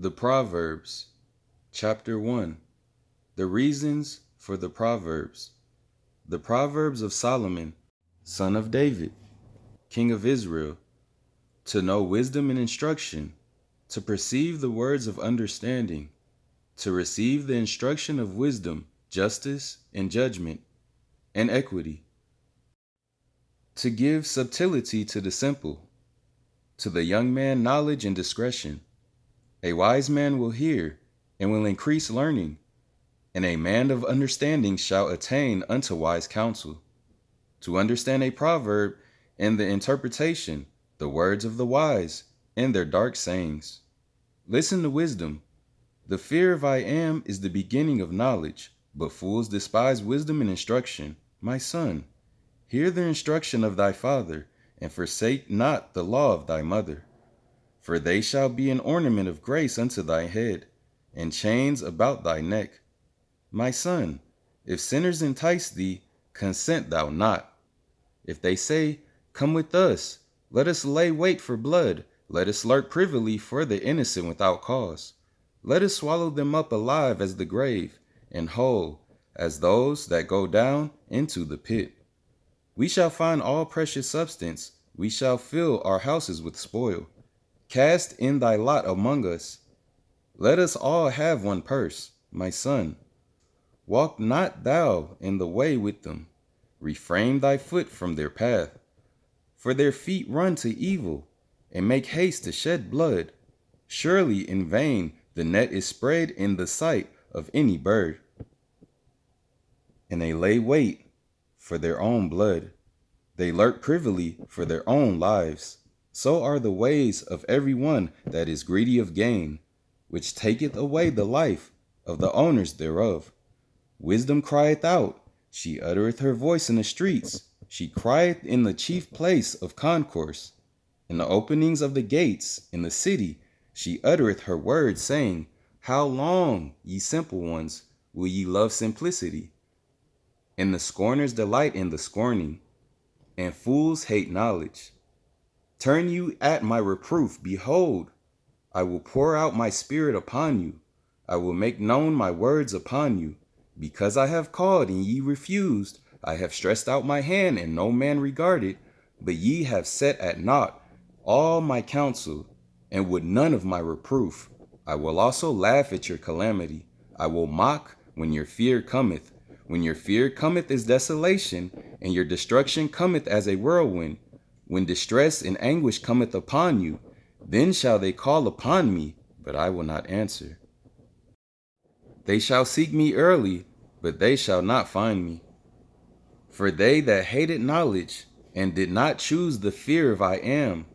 The Proverbs, Chapter 1. The reasons for the Proverbs. The Proverbs of Solomon, son of David, king of Israel, to know wisdom and instruction, to perceive the words of understanding, to receive the instruction of wisdom, justice, and judgment, and equity, to give subtlety to the simple, to the young man knowledge and discretion. A wise man will hear, and will increase learning, and a man of understanding shall attain unto wise counsel. To understand a proverb and the interpretation, the words of the wise, and their dark sayings. Listen to wisdom. The fear of I am is the beginning of knowledge, but fools despise wisdom and instruction. My son, hear the instruction of thy father, and forsake not the law of thy mother. For they shall be an ornament of grace unto thy head, and chains about thy neck. My son, if sinners entice thee, consent thou not. If they say, Come with us, let us lay wait for blood, let us lurk privily for the innocent without cause. Let us swallow them up alive as the grave, and whole as those that go down into the pit. We shall find all precious substance, we shall fill our houses with spoil. Cast in thy lot among us. Let us all have one purse, my son. Walk not thou in the way with them. Refrain thy foot from their path. For their feet run to evil, and make haste to shed blood. Surely in vain the net is spread in the sight of any bird. And they lay wait for their own blood. They lurk privily for their own lives. So are the ways of every one that is greedy of gain, which taketh away the life of the owners thereof. Wisdom crieth out, she uttereth her voice in the streets, she crieth in the chief place of concourse. In the openings of the gates in the city, she uttereth her words, saying, How long, ye simple ones, will ye love simplicity? And the scorners delight in the scorning, and fools hate knowledge. Turn you at my reproof, behold, I will pour out my spirit upon you. I will make known my words upon you. Because I have called and ye refused, I have stretched out my hand and no man regarded, but ye have set at naught all my counsel, and would none of my reproof. I will also laugh at your calamity. I will mock when your fear cometh. When your fear cometh as desolation, and your destruction cometh as a whirlwind. When distress and anguish cometh upon you, then shall they call upon me, but I will not answer. They shall seek me early, but they shall not find me. For they that hated knowledge, and did not choose the fear of I am,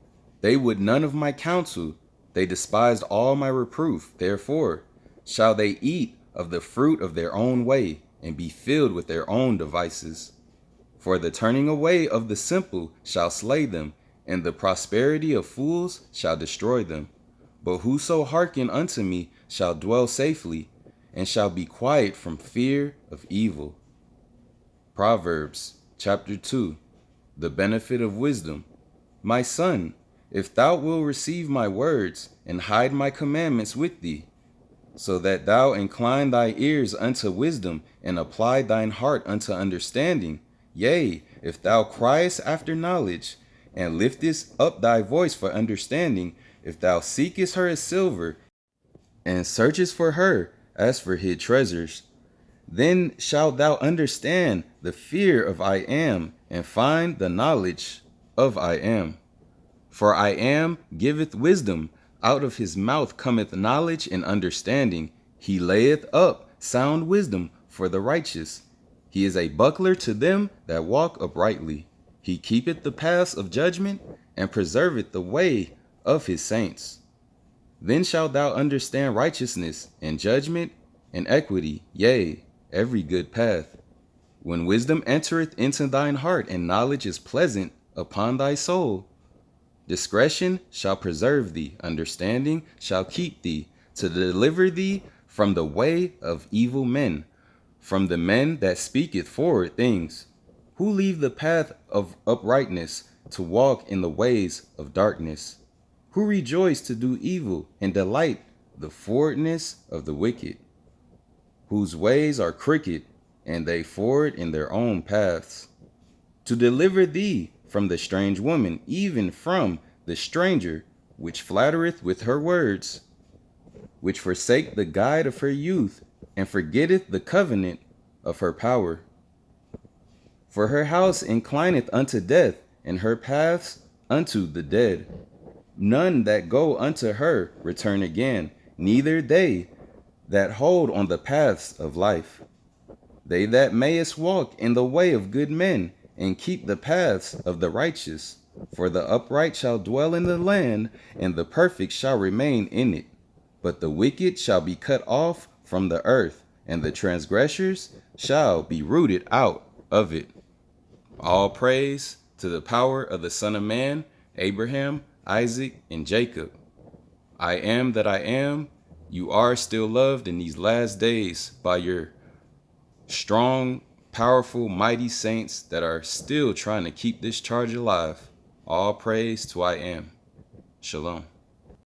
they would none of my counsel, they despised all my reproof. Therefore shall they eat of the fruit of their own way, and be filled with their own devices. For the turning away of the simple shall slay them, and the prosperity of fools shall destroy them. But whoso hearken unto me shall dwell safely, and shall be quiet from fear of evil. Proverbs, chapter 2. The benefit of wisdom. My son, if thou wilt receive my words, and hide my commandments with thee, so that thou incline thy ears unto wisdom, and apply thine heart unto understanding, yea, if thou criest after knowledge, and liftest up thy voice for understanding, if thou seekest her as silver, and searchest for her as for hid treasures, then shalt thou understand the fear of I am, and find the knowledge of I am. For I am giveth wisdom, out of his mouth cometh knowledge and understanding. He layeth up sound wisdom for the righteous. He is a buckler to them that walk uprightly. He keepeth the paths of judgment, and preserveth the way of his saints. Then shalt thou understand righteousness, and judgment, and equity, yea, every good path. When wisdom entereth into thine heart, and knowledge is pleasant upon thy soul, discretion shall preserve thee, understanding shall keep thee, to deliver thee from the way of evil men, from the men that speaketh forward things, who leave the path of uprightness to walk in the ways of darkness, who rejoice to do evil and delight the forwardness of the wicked, whose ways are crooked, and they forward in their own paths. To deliver thee from the strange woman, even from the stranger, which flattereth with her words, which forsake the guide of her youth, and forgetteth the covenant of her power. For her house inclineth unto death, and her paths unto the dead. None that go unto her return again, neither they that hold on the paths of life. They that mayest walk in the way of good men, and keep the paths of the righteous. For the upright shall dwell in the land, and the perfect shall remain in it. But the wicked shall be cut off from the earth, and the transgressors shall be rooted out of it. All praise to the power of the Son of Man, Abraham, Isaac, and Jacob. I am that I am. You are still loved in these last days by your strong, powerful, mighty saints that are still trying to keep this charge alive. All praise to I am. Shalom.